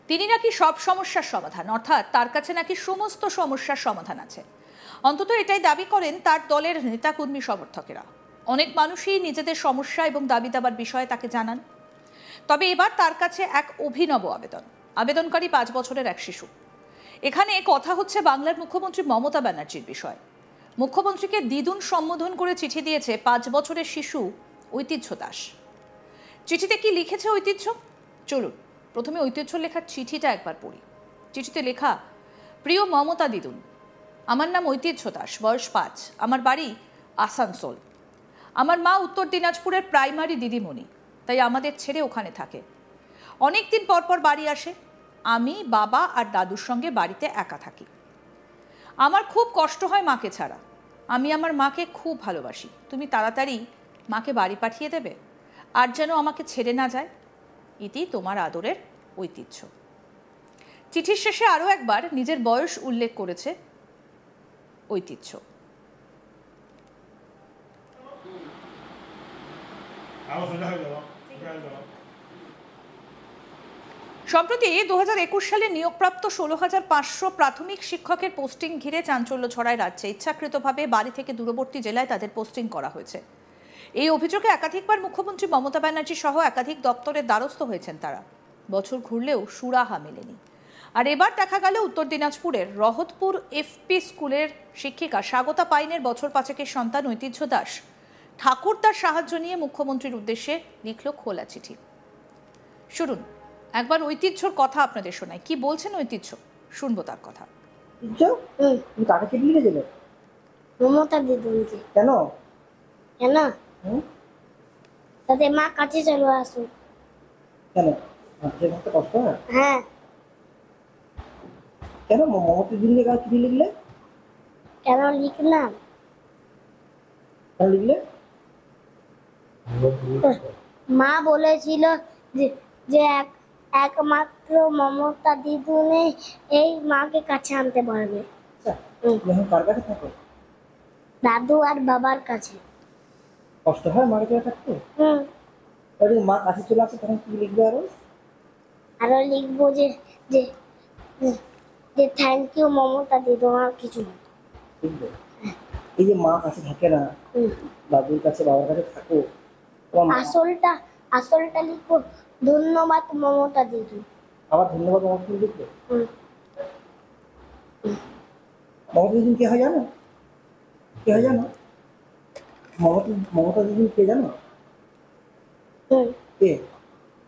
তিনি নাকি সব সমস্যার সমাধান, অর্থাৎ তার কাছে নাকি সমস্ত সমস্যার সমাধান আছে। অন্তত এটাই দাবি করেন তার দলের নেতাকর্মী সমর্থকেরা। অনেক মানুষই নিজেদের সমস্যা এবং দাবি দাবার বিষয়ে তাকে জানান। তবে এবার তার কাছে এক অভিনব আবেদনকারী 5 বছরের এক শিশু। এখানে কথা হচ্ছে বাংলার মুখ্যমন্ত্রী মমতা ব্যানার্জির বিষয়। মুখ্যমন্ত্রীকে দিদুন সম্বোধন করে চিঠি দিয়েছে 5 বছরের শিশু ঐতিহ্য দাস। চিঠিতে কি লিখেছে ঐতিহ্য? চলুন প্রথমে ঐতিহ্য লেখার চিঠিটা একবার পড়ি। চিঠিতে লেখা, প্রিয় মমতা দিদুন, আমার নাম ঐতিহ্য দাস, বয়স 5, আমার বাড়ি আসানসোল। আমার মা উত্তর দিনাজপুরের প্রাইমারি দিদিমণি, তাই আমাদের ছেড়ে ওখানে থাকে। অনেক দিন পর পর বাড়ি আসে। আমি, বাবা আর দাদুর সঙ্গে বাড়িতে একা থাকি। আমার খুব কষ্ট হয় মাকে ছাড়া। আমি আমার মাকে খুব ভালোবাসি। তুমি তাড়াতাড়ি মাকে বাড়ি পাঠিয়ে দেবে, আর যেন আমাকে ছেড়ে না যায়। ইতি তোমার আদরের ঐতিহ্য। চিঠির শেষে আরও একবার নিজের বয়স উল্লেখ করেছে ঐতিহ্য। সম্প্রতি 2021 সালে নিয়োগপ্রাপ্ত 16,500 প্রাথমিক শিক্ষকের পোস্টিং ঘিরে চাঞ্চল্য ছড়ায় রাজ্যে। ইচ্ছাকৃতভাবে বাড়ি থেকে দূরবর্তী জেলায় তাদের পোস্টিং করা হয়েছে। এই অভিযোগে একাধিকবার মুখ্যমন্ত্রী মমতা ব্যানার্জি সহ একাধিক দপ্তরের দ্বারস্থ হয়েছেন তারা। বছর ঘুরলেও সুরাহা মেলেনি। আর এবার দেখা গেল উত্তর দিনাজপুরের রহতপুর এফপি স্কুলের শিক্ষিকা স্বাগতা পাইনের বছর 5-এর সন্তান ঐতিহ্য দাস ঠাকুরদার সাহায্য নিয়ে মুখ্যমন্ত্রীর উদ্দেশ্যে লিখল খোলা চিঠি। শুনুন একবার ঐতিহ্যর কথা আপনাদের শোনায়। কি বলছেন ঐতিহ্য, শুনবো তার কথা। তুমি কাকে চিঠি লিখেছিলে? মমতা দিদুনকে। কেন? কেন? তাদের মা কাছে চলে আসুন। কেন? মাঝে মাঝে কষ্ট হয়? হ্যাঁ। কেন মমতা দিদুনকে কাছে চিঠি লিখলে? কেন লিখলাম? কেন লিখলে? মা বলেছিল যে একমাত্র মমতা দিদুনে এই মাকে কাছে আনতে পারবে। এখন কার কাছে থাকো? দাদু আর বাবার কাছে। কষ্ট হয় মাকে চলে থাকতে? মা কাছে চলে আসে তখন কি লিখবে? আরো লিখবো যে যে যে থ্যাংক ইউ মমতা দিদুন, আর কিছু না। এই যে মা কাছে থাকে না, দাদুর কাছে বাবার কাছে থাকো, আসলটা লিখবো ধন্যবাদ মমতা দিদুন। আবার ধন্যবাদ মমতা দিদুন লিখবে? মমতা দিদুন কে হয় জানো? কে হয় জানো? মমতা দিদুন কে জানো? কে?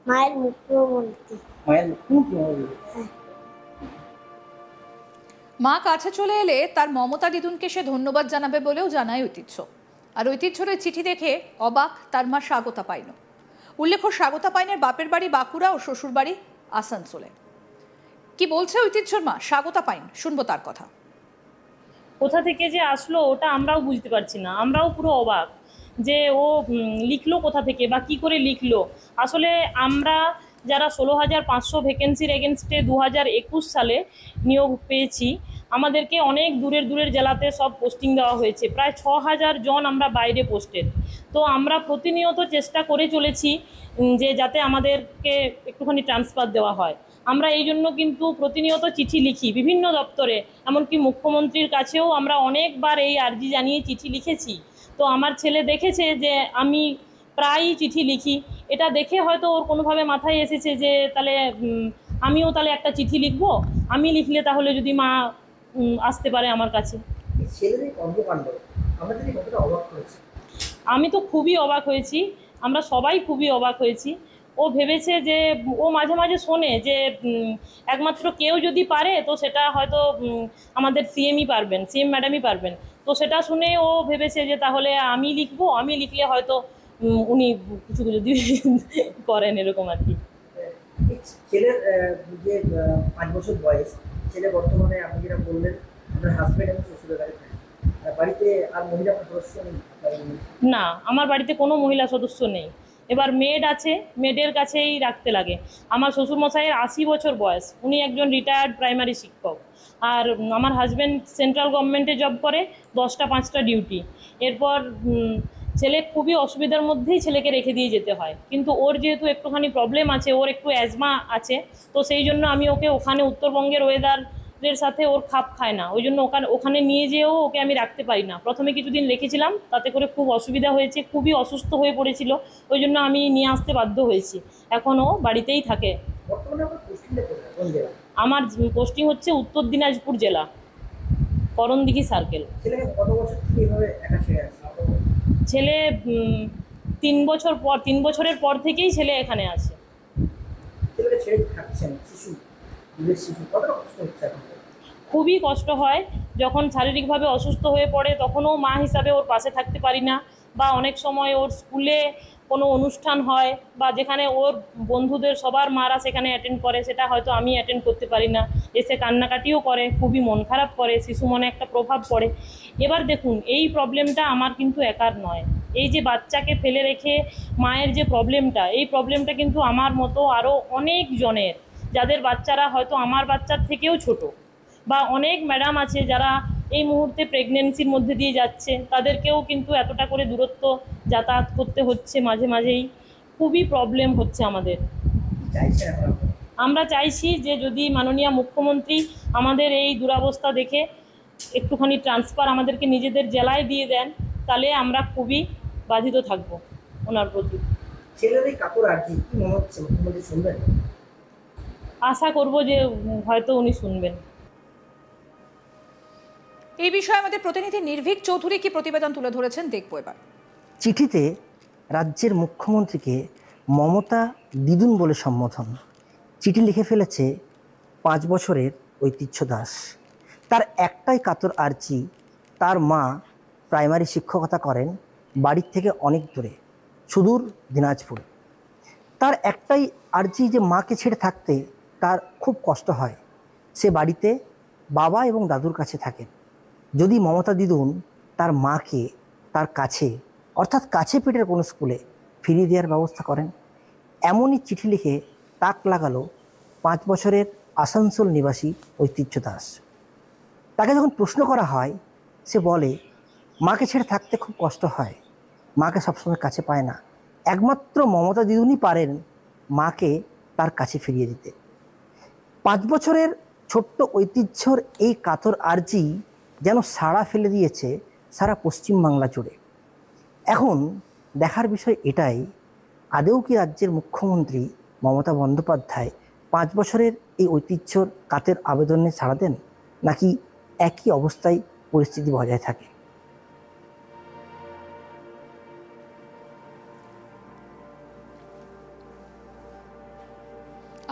মায়ের মুখ্যমন্ত্রী। মায়ের মুখ্যমন্ত্রী। মা কাছে চলে এলে তার মমতা দিদুনকে সে ধন্যবাদ জানাবে বলেও জানায় ঐতিহ্য। আর ঐতিহ্যের ওই চিঠি দেখে অবাক তার মা স্বাগতা পাইন। উল্লেখ্য, স্বাগতা পাইনের বাপের বাড়ি বাঁকুড়া ও শ্বশুর বাড়ি আসানসোলে। কি বলছে ঐতিহ্যর মা স্বাগতা পাইন, শুনবো তার কথা। কোথা থেকে যে আসলো ওটা আমরাও বুঝতে পারছি না, আমরাও পুরো অবাক যে ও লিখলো কোথা থেকে বা কি করে লিখলো। আসলে আমরা যারা 16,500 ভ্যাকেন্সির এগেনস্টে 2021 সালে নিয়োগ পেয়েছি, আমাদেরকে অনেক দূরের জেলাতে সব পোস্টিং দেওয়া হয়েছে। প্রায় 6,000 জন আমরা বাইরে পোস্টেড। তো আমরা প্রতিনিয়ত চেষ্টা করে চলেছি যে যাতে আমাদেরকে একটুখানি ট্রান্সফার দেওয়া হয়। আমরা এই জন্য কিন্তু প্রতিনিয়ত চিঠি লিখি বিভিন্ন দপ্তরে, এমনকি মুখ্যমন্ত্রীর কাছেও আমরা অনেকবার এই আর্জি জানিয়ে চিঠি লিখেছি। তো আমার ছেলে দেখেছে যে আমি প্রায়ই চিঠি লিখি, এটা দেখে হয়তো ওর কোনোভাবে মাথায় এসেছে যে তাহলে আমিও তাহলে একটা চিঠি লিখবো, আমি লিখলে তাহলে যদি মা আসতে পারে আমার কাছে। আমি তো খুবই অবাক হয়েছি, আমরা সবাই খুবই অবাক হয়েছি। ও ভেবেছে যে ও মাঝে মাঝে শোনে যে একমাত্র কেউ যদি পারে তো সেটা হয়তো আমাদের সিএমই পারবেন, সিএম ম্যাডামই পারবেন। তো সেটা শুনে ও ভেবেছে যে তাহলে আমি লিখবো, আমি লিখলে হয়তো উনি কিছু যদি করেন এরকম আর কি। ছেলের যে 5 বছর বয়স, ছেলে বর্তমানে আপনি যেটা বললেন আপনার হাজবেন্ড এবং শ্বশুরের বাড়ি থাকে, বাড়িতে আর মহিলা সদস্য নেই? না, আমার বাড়িতে কোনো মহিলা সদস্য নেই। এবার মেড আছে, মেডের কাছেই রাখতে লাগে। আমার শ্বশুরমশাইয়ের 80 বছর বয়স, উনি একজন রিটায়ার্ড প্রাইমারি শিক্ষক। আর আমার হাজব্যান্ড সেন্ট্রাল গভর্নমেন্টে জব করে, 10টা 5টা ডিউটি। এরপর ছেলে খুবই অসুবিধার মধ্যেই ছেলেকে রেখে দিয়ে যেতে হয়, কিন্তু ওর যেহেতু একটুখানি প্রবলেম আছে, ওর একটু অ্যাজমা আছে, তো সেই জন্য আমি ওকে ওখানে উত্তরবঙ্গের ওয়েদারের সাথে ওর খাপ খায় না, ওই জন্য ওখানে নিয়ে যেয়েও ওকে আমি রাখতে পারি না। প্রথমে কিছুদিন রেখেছিলাম, তাতে করে খুব অসুবিধা হয়েছে, খুবই অসুস্থ হয়ে পড়েছিল, ওই জন্য আমি নিয়ে আসতে বাধ্য হয়েছি। এখন ও বাড়িতেই থাকে। বর্তমানে আপনার পোস্টিংটা কোথায়, কোন জেলা? আমার পোস্টিং হচ্ছে উত্তর দিনাজপুর জেলা, করণদিঘি সার্কেল। ছেলেকে কত বছর থেকে এইভাবে একা ছেড়ে আসছে? ছেলে 3 বছরের পর থেকেই ছেলে এখানে আছে। ছেলেকে ছেড়ে থাকছেন, দুধের শিশু, কতটা কষ্ট হচ্ছে এখন? খুবই কষ্ট হয়, যখন শারীরিকভাবে অসুস্থ হয়ে পড়ে তখনও মা হিসাবে ওর পাশে থাকতে পারি না, বা অনেক সময় ওর স্কুলে কোনো অনুষ্ঠান হয় বা যেখানে ওর বন্ধুদের সবার মারা সেখানে অ্যাটেন্ড করে, সেটা হয়তো আমি অ্যাটেন্ড করতে পারি না, এসে কান্নাকাটিও করে, খুবই মন খারাপ করে, শিশু মনে একটা প্রভাব পড়ে। এবার দেখুন, এই প্রবলেমটা আমার কিন্তু একার নয়, এই যে বাচ্চাকে ফেলে রেখে মায়ের যে প্রবলেমটা, এই প্রবলেমটা কিন্তু আমার মতো আরও অনেক জনের, যাদের বাচ্চারা হয়তো আমার বাচ্চার থেকেও ছোট, বা অনেক ম্যাডাম আছে যারা এই মুহূর্তে প্রেগনেন্সির মধ্যে দিয়ে যাচ্ছে, তাদেরকেও কিন্তু এতটা করে দূরত্ব যাতায়াত করতে হচ্ছে, মাঝে মাঝেই খুবই প্রবলেম হচ্ছে আমাদের। চাইছেন এখন আপনারা? আমরা চাইছি যে যদি মাননীয় মুখ্যমন্ত্রী আমাদের এই দুরবস্থা দেখে একটুখানি ট্রান্সফার আমাদেরকে নিজেদের জেলায় দিয়ে দেন, তাহলে আমরা খুবই বাধিত থাকবো ওনার প্রতি। ছেলের এই কাতর আর্জি কি মনে হচ্ছে, মুখ্যমন্ত্রী শুনবেন? আশা করব যে হয়তো উনি শুনবেন। এই বিষয়ে আমাদের প্রতিনিধি নির্ভীক চৌধুরী কি প্রতিবেদন তুলে ধরেছেন দেখবো এবার। চিঠিতে রাজ্যের মুখ্যমন্ত্রীকে মমতা দিদুন বলে সম্বোধন। চিঠি লিখে ফেলেছে 5 বছরের ঐতিহ্য দাস। তার একটাই কাতর আর্জি, তার মা প্রাইমারি শিক্ষকতা করেন বাড়ির থেকে অনেক দূরে, সুদূর দিনাজপুরে। তার একটাই আর্জি যে মাকে ছেড়ে থাকতে তার খুব কষ্ট হয়। সে বাড়িতে বাবা এবং দাদুর কাছে থাকেন। যদি মমতা দিদুন তার মাকে তার কাছে, অর্থাৎ কাছে পিঠের কোনো স্কুলে ফিরিয়ে দেওয়ার ব্যবস্থা করেন। এমনই চিঠি লিখে তাক লাগালো 5 বছরের আসানসোল নিবাসী ঐতিহ্য দাস। তাকে যখন প্রশ্ন করা হয়, সে বলে মাকে ছেড়ে থাকতে খুব কষ্ট হয়, মাকে সবসময় কাছে পায় না, একমাত্র মমতা দিদুনই পারেন মাকে তার কাছে ফিরিয়ে দিতে। 5 বছরের ছোট্ট ঐতিহ্যর এই কাতর আর্জি যেন সাড়া ফেলে দিয়েছে সারা পশ্চিমবাংলা জুড়ে। এখন দেখার বিষয় এটাই, আদৌ কি রাজ্যের মুখ্যমন্ত্রী মমতা বন্দ্যোপাধ্যায় 5 বছরের এই ঐতিহ্যর কাতের আবেদনে সাড়া দেন, নাকি একই অবস্থায় পরিস্থিতি বজায় থাকে।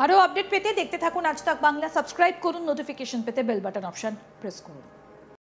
আরও আপডেট পেতে দেখতে থাকুন আজ তাক বাংলা। সাবস্ক্রাইব করুন, নোটিফিকেশন পেতে বেল বাটন অপশন প্রেস করুন।